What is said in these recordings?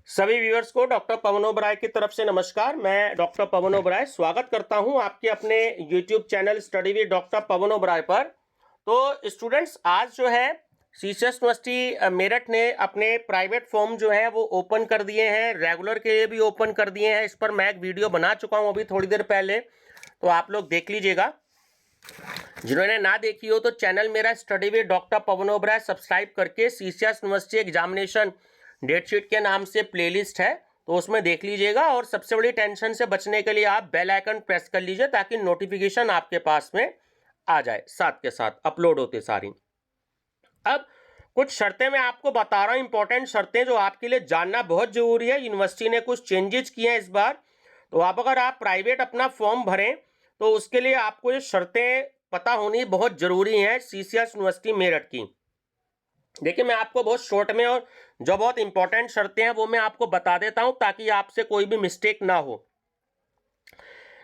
सभी व्यूअर्स को डॉक्टर पवन ओबराय की तरफ से नमस्कार। मैं डॉक्टर पवन ओबराय स्वागत करता हूं आपके अपने YouTube channel study with doctor Pawan Oberoi पर। तो स्टूडेंट्स, आज जो है सीसीएस यूनिवर्सिटी मेरठ ने अपने प्राइवेट फॉर्म जो है वो ओपन कर दिए हैं, रेगुलर के लिए भी ओपन कर दिए हैं। इस पर मैं एक वीडियो बना चुका हूं अभी थोड़ी देर पहले, तो आप लोग देख लीजिएगा। जिन्होंने ना देखी हो तो चैनल मेरा study with doctor Pawan Oberoi subscribe करके CCS university examination date sheet के नाम से प्लेलिस्ट है, तो उसमें देख लीजिएगा। और सबसे बड़ी टेंशन से बचने के लिए आप बेल आइकन प्रेस कर लीजिए ताकि नोटिफिकेशन आपके पास में आ जाए साथ के साथ अपलोड होते सारी। अब कुछ शर्तें मैं आपको बता रहा हूं, इंपॉर्टेंट शर्तें जो आपके लिए जानना बहुत जरूरी है। यूनिवर्सिटी ने कुछ चेंजेस किए हैं इस बार, तो अगर आप प्राइवेट अपना फॉर्म भरें तो उसके लिए आपको ये शर्तें पता होनी बहुत जरूरी है सीसीएस यूनिवर्सिटी मेरठ की। देखिए, मैं आपको बहुत शॉर्ट में और जो बहुत इंपॉर्टेंट शर्तें हैं वो मैं आपको बता देता हूं ताकि आपसे कोई भी मिस्टेक ना हो।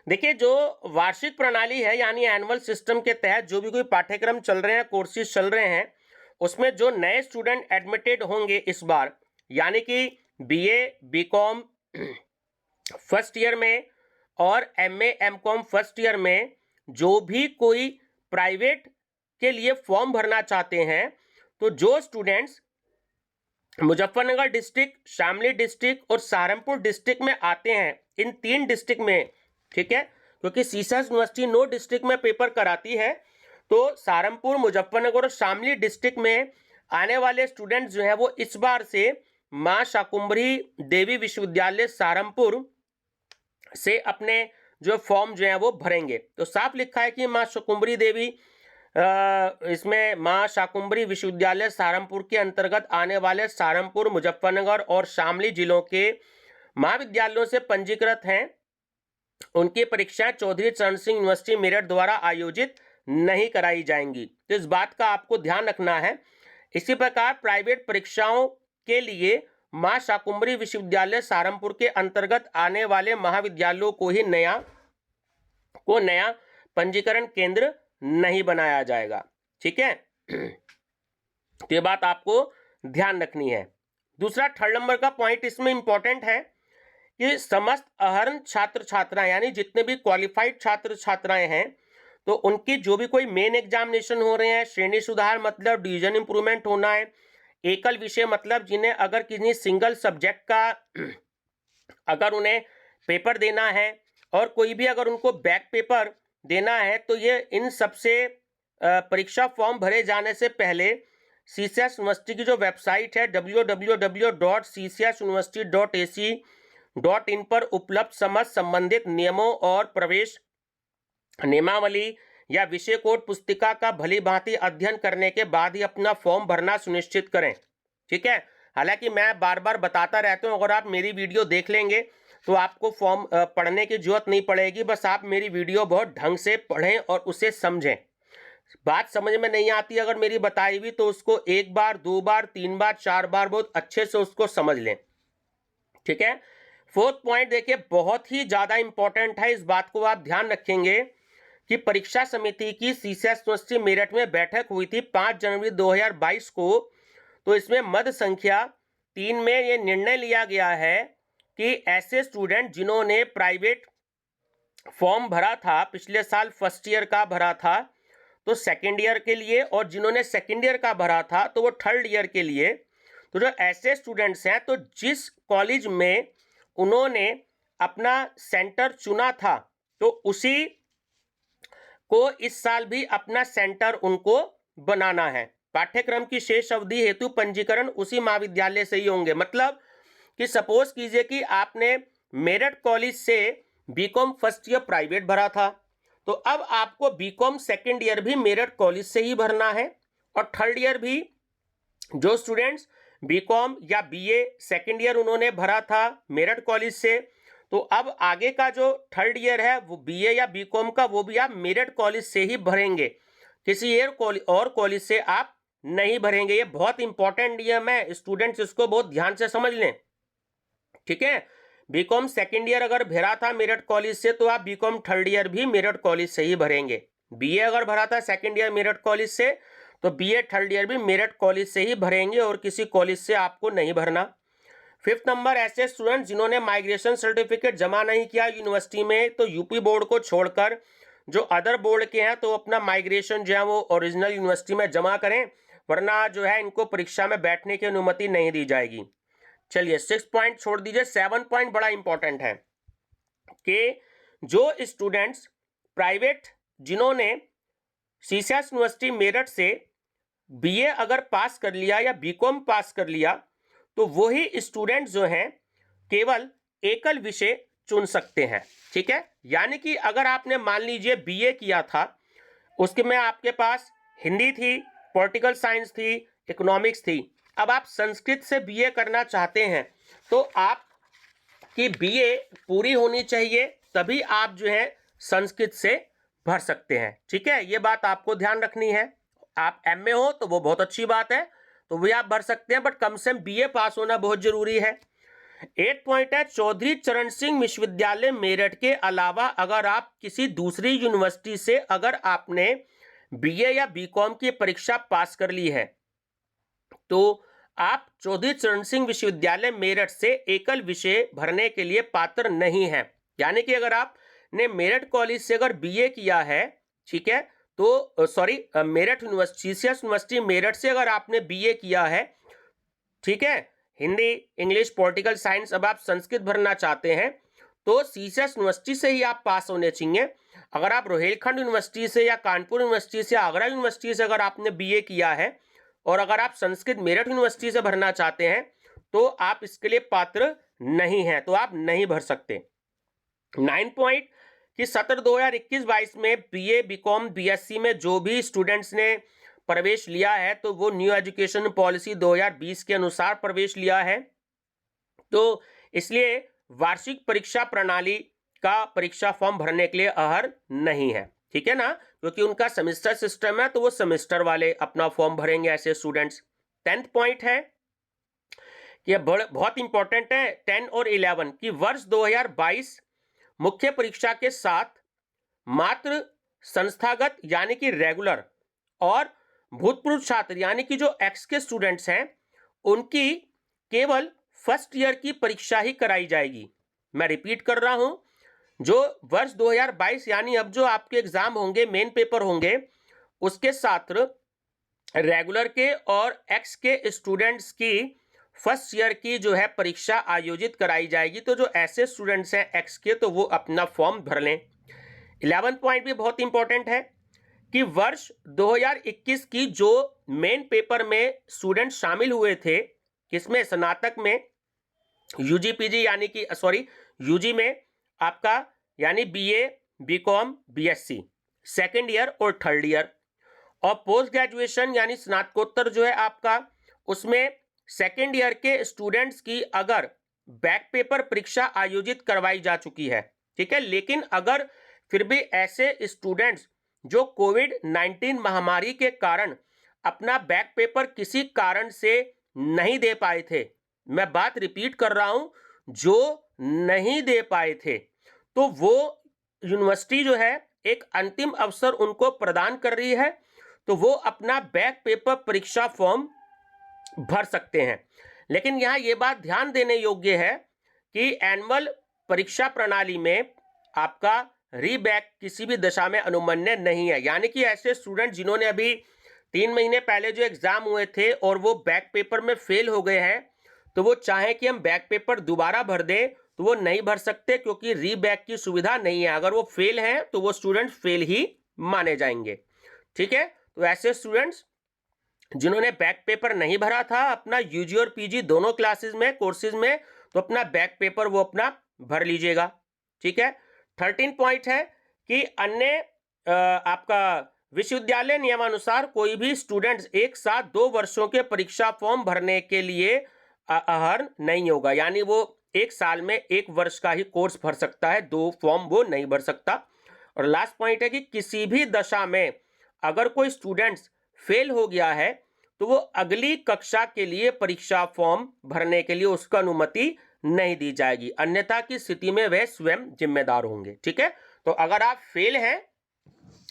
देखिए, जो वार्षिक प्रणाली है यानी एनुअल सिस्टम के तहत जो भी कोई पाठ्यक्रम चल रहे हैं, कोर्सेज चल रहे हैं, उसमें जो नए स्टूडेंट एडमिटेड होंगे इस बार, यानी कि बीए बीकॉम फर्स्ट ईयर में और एमए एमकॉम फर्स्ट ईयर में जो भी कोई प्राइवेट के लिए फॉर्म भरना चाहते हैं, तो जो students Muzaffarnagar district, Shamli district और सहारनपुर डिस्ट्रिक्ट में आते हैं, इन तीन डिस्ट्रिक्ट में, ठीक है, क्योंकि सीसीएस यूनिवर्सिटी 9 डिस्ट्रिक्ट में पेपर कराती है, तो सहारनपुर, मुजफ्फरनगर और शामली डिस्ट्रिक्ट में आने वाले स्टूडेंट्स जो है वो इस बार से मां शाकुंभरी देवी विश्वविद्यालय सहारनपुर से अपने जो फॉर्म जो है वो भरेंगे। तो साफ लिखा है कि मां शाकुंभरी देवी इसमें मां शाकुंभरी विश्वविद्यालय सहारनपुर के अंतर्गत आने वाले सहारनपुर, मुजफ्फरनगर और शामली जिलों के महाविद्यालयों से पंजीकृत हैं। उनकी परीक्षाएं चौधरी चरण सिंह यूनिवर्सिटी मेरठ द्वारा आयोजित नहीं कराई जाएंगी, तो इस बात का आपको ध्यान रखना है। इसी प्रकार प्राइवेट परीक्षाओं के लिए मां शाकुंभरी विश्वविद्यालय सहारनपुर के अंतर्गत आने वाले महाविद्यालयों को ही नया पंजीकरण केंद्र नहीं बनाया जाएगा, ठीक है। तो ये बात आपको ध्यान रखनी है। दूसरा, थर्ड नंबर का पॉइंट इसमें इंपॉर्टेंट है कि समस्त अहर्न छात्र छात्राएं यानी जितने भी क्वालिफाइड छात्र छात्राएं हैं, तो उनकी जो भी कोई मेन एग्जामिनेशन हो रहे हैं, श्रेणी सुधार मतलब डिवीजन इंप्रूवमेंट होना है, एकल विषय मतलब जिन्हें अगर किसी सिंगल सब्जेक्ट का अगर उन्हें पेपर देना है और कोई भी अगर उनको बैक पेपर देना है, तो ये इन सबसे परीक्षा फॉर्म भरे जाने से पहले सीसीएस यूनिवर्सिटी की जो वेबसाइट है www.ccsuniversity.ac.in पर उपलब्ध समस्त संबंधित नियमों और प्रवेश नियमावली या विषय कोड पुस्तिका का भली भांति अध्ययन करने के बाद ही अपना फॉर्म भरना सुनिश्चित करें, ठीक है। हालांकि मैं बार बार बताता रहता हूं, अगर आप मेरी वीडियो देख लेंगे तो आपको फॉर्म पढ़ने की जरूरत नहीं पड़ेगी, बस आप मेरी वीडियो बहुत ढंग से पढ़ें और उसे समझें। बात समझ में नहीं आती अगर मेरी बताई हुई, तो उसको एक बार, दो बार, तीन बार, चार बार बहुत अच्छे से उसको समझ लें, ठीक है। फोर्थ पॉइंट देखिए, बहुत ही ज्यादा इंपॉर्टेंट है, इस बात को आप ध्यान रखेंगे कि परीक्षा समिति की सीसीएस यूनिवर्सिटी मेरठ में बैठक हुई थी 5 जनवरी 2022 को। तो इसमें मद संख्या 3 में यह निर्णय लिया गया है कि ऐसे स्टूडेंट जिन्होंने प्राइवेट फॉर्म भरा था, पिछले साल फर्स्ट ईयर का भरा था तो सेकेंड ईयर के लिए, और जिन्होंने सेकेंड ईयर का भरा था तो वो थर्ड ईयर के लिए, तो जो ऐसे स्टूडेंट्स हैं, तो जिस कॉलेज में उन्होंने अपना सेंटर चुना था तो उसी को इस साल भी अपना सेंटर उनको बनाना है। पाठ्यक्रम की शेष अवधि हेतु पंजीकरण उसी महाविद्यालय से ही होंगे। मतलब कि सपोज कीजिए कि आपने मेरठ कॉलेज से बीकॉम फर्स्ट ईयर प्राइवेट भरा था, तो अब आपको बीकॉम सेकेंड ईयर भी मेरठ कॉलेज से ही भरना है, और थर्ड ईयर भी जो स्टूडेंट्स बीकॉम या बीए सेकेंड ईयर उन्होंने भरा था मेरठ कॉलेज से, तो अब आगे का जो थर्ड ईयर है वो बीए या बीकॉम का, वो भी आप मेरठ कॉलेज से ही भरेंगे, किसी और कॉलेज से आप नहीं भरेंगे। ये बहुत इंपॉर्टेंट नियम है, स्टूडेंट्स इसको बहुत ध्यान से समझ लें, ठीक है। बीकॉम सेकेंड ईयर अगर भरा था मेरठ कॉलेज से, तो आप बीकॉम थर्ड ईयर भी मेरठ कॉलेज से ही भरेंगे। बीए अगर भरा था सेकेंड ईयर मेरठ कॉलेज से, तो बीए थर्ड ईयर भी मेरठ कॉलेज से ही भरेंगे और किसी कॉलेज से आपको नहीं भरना। 5th नंबर ऐसे स्टूडेंट जिन्होंने माइग्रेशन सर्टिफिकेट जमा नहीं किया यूनिवर्सिटी में, तो यूपी बोर्ड को छोड़कर जो अदर बोर्ड के हैं तो अपना माइग्रेशन जो है वो ओरिजिनल यूनिवर्सिटी में जमा करें, वरना जो है इनको परीक्षा में बैठने की अनुमति नहीं दी जाएगी। चलिए 6 पॉइंट छोड़ दीजिए, 7 पॉइंट बड़ा इंपॉर्टेंट है कि जो स्टूडेंट्स प्राइवेट जिन्होंने सीसीएस यूनिवर्सिटी मेरठ से बीए अगर पास कर लिया या बीकॉम पास कर लिया, तो वही स्टूडेंट जो हैं केवल एकल विषय चुन सकते हैं। ठीक है, यानी कि अगर आपने मान लीजिए बीए किया था, उसके में आपके पास हिंदी थी, पॉलिटिकल साइंस थी, इकोनॉमिक्स थी, अब आप संस्कृत से बीए करना चाहते हैं तो आपकी बीए पूरी होनी चाहिए, तभी आप जो है संस्कृत से भर सकते हैं। ठीक है, ये बात आपको ध्यान रखनी है। आप एमए हो तो वो बहुत अच्छी बात है, तो वही आप भर सकते हैं, बट कम से कम बीए पास होना बहुत जरूरी है। 8 पॉइंट है, चौधरी चरण सिंह विश्वविद्यालय मेरठ के अलावा अगर आप किसी दूसरी यूनिवर्सिटी से अगर आपने बीए या बीकॉम की परीक्षा पास कर ली है तो आप चौधरी चरण सिंह विश्वविद्यालय मेरठ से एकल विषय भरने के लिए पात्र नहीं है। यानी कि अगर आपने मेरठ कॉलेज से अगर बीए किया है, ठीक है, तो Meerut university CCS university Meerut से अगर आपने बीए किया है, ठीक है, हिंदी, इंग्लिश, पॉलिटिकल साइंस, अब आप संस्कृत भरना चाहते हैं तो सीसीएस यूनिवर्सिटी से ही आप पास होने चाहिए। अगर आप रोहिलखंड यूनिवर्सिटी से या कानपुर यूनिवर्सिटी से, आगरा यूनिवर्सिटी से अगर आपने बीए किया है और अगर आप संस्कृत मेरठ यूनिवर्सिटी से भरना चाहते हैं तो आप इसके लिए पात्र नहीं हैं, तो आप नहीं भर सकते। 9 पॉइंट कि सत्र 2021-22 में बीए, बीकॉम, बीएससी में जो भी स्टूडेंट्स ने प्रवेश लिया है तो वो न्यू एजुकेशन पॉलिसी 2020 के अनुसार प्रवेश लिया है, तो इसलिए वार्षिक परीक्षा प्रणाली का परीक्षा फॉर्म भरने के लिए अहर नहीं है। ठीक है ना, क्योंकि उनका सेमेस्टर सिस्टम है तो वो सेमेस्टर वाले अपना फॉर्म भरेंगे ऐसे स्टूडेंट्स। 10th पॉइंट है कि बहुत इंपॉर्टेंट है 10 और 11 कि वर्ष 2022 मुख्य परीक्षा के साथ मात्र संस्थागत यानी कि रेगुलर और भूतपूर्व छात्र यानी कि जो एक्स के स्टूडेंट्स हैं उनकी केवल फर्स्ट ईयर की परीक्षा ही कराई जाएगी। मैं रिपीट कर रहा हूं, जो वर्ष 2022 यानी अब जो आपके एग्जाम होंगे, मेन पेपर होंगे, उसके साथ रेगुलर के और एक्स के स्टूडेंट्स की फर्स्ट ईयर की जो है परीक्षा आयोजित कराई जाएगी। तो जो ऐसे स्टूडेंट्स हैं एक्स के, तो वो अपना फॉर्म भर लें। 11 पॉइंट भी बहुत इंपॉर्टेंट है कि वर्ष 2021 की जो मेन पेपर में स्टूडेंट शामिल हुए थे, किसमें, स्नातक में, यूजी पीजी यानी कि यूजी में आपका यानी BA, BCom, BSc second year और थर्ड ईयर, और पोस्ट ग्रेजुएशन यानी स्नातकोत्तर जो है आपका, उसमें सेकेंड ईयर के स्टूडेंट्स की अगर बैक पेपर परीक्षा आयोजित करवाई जा चुकी है, ठीक है, लेकिन अगर फिर भी ऐसे स्टूडेंट्स जो कोविड-19 महामारी के कारण अपना बैक पेपर किसी कारण से नहीं दे पाए थे, मैं बात रिपीट कर रहा हूं, जो नहीं दे पाए थे, तो वो यूनिवर्सिटी जो है एक अंतिम अवसर उनको प्रदान कर रही है, तो वो अपना बैक पेपर परीक्षा फॉर्म भर सकते हैं। लेकिन यहां ये बात ध्यान देने योग्य है कि एनुअल परीक्षा प्रणाली में आपका रीबैक किसी भी दशा में अनुमन्य नहीं है। यानी कि ऐसे स्टूडेंट जिन्होंने अभी 3 महीने पहले जो एग्जाम हुए थे और वो बैक पेपर में फेल हो गए हैं, तो वो चाहे कि हम बैक पेपर दोबारा भर दें तो वो नहीं भर सकते, क्योंकि रीबैक की सुविधा नहीं है। अगर वो फेल हैं तो वो स्टूडेंट फेल ही माने जाएंगे। ठीक है, तो ऐसे स्टूडेंट्स जिन्होंने बैक पेपर नहीं भरा था अपना यूजी और पीजी दोनों क्लासेस में, कोर्सेज में, तो अपना बैक पेपर वो अपना भर लीजिएगा। ठीक है, 13 पॉइंट है कि अन्य आपका विश्वविद्यालय नियमानुसार कोई भी स्टूडेंट्स एक साथ 2 वर्षों के परीक्षा फॉर्म भरने के लिए अहर्य नहीं होगा। यानी वो एक साल में 1 वर्ष का ही कोर्स भर सकता है, 2 फॉर्म वो नहीं भर सकता। और लास्ट पॉइंट है कि किसी भी दशा में अगर कोई स्टूडेंट्स फेल हो गया है तो वो अगली कक्षा के लिए परीक्षा फॉर्म भरने के लिए उसको अनुमति नहीं दी जाएगी, अन्यथा की स्थिति में वह स्वयं जिम्मेदार होंगे। ठीक है, तो अगर आप फेल हैं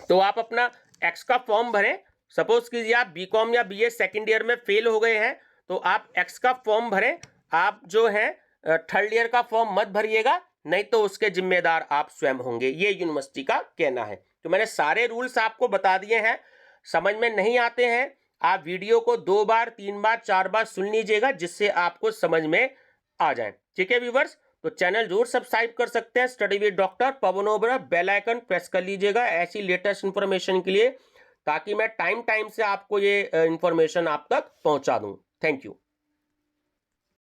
तो आप अपना एक्स का फॉर्म भरें। सपोज कीजिए आप बीकॉम या बीए सेकेंड ईयर में फेल हो गए हैं तो आप एक्स का फॉर्म भरें, आप जो है थर्ड ईयर का फॉर्म मत भरिएगा, नहीं तो उसके जिम्मेदार आप स्वयं होंगे, ये यूनिवर्सिटी का कहना है। तो मैंने सारे रूल्स आपको बता दिए हैं। समझ में नहीं आते हैं, आप वीडियो को 2 बार 3 बार 4 बार सुन लीजिएगा, जिससे आपको समझ में आ जाए। ठीक है व्यूवर्स, तो चैनल जरूर सब्सक्राइब कर सकते हैं study with doctor Pawan Oberoi, bell icon press कर लीजिएगा ऐसी लेटेस्ट इंफॉर्मेशन के लिए, ताकि मैं टाइम से आपको ये इंफॉर्मेशन आप तक पहुंचा दूं। Thank you.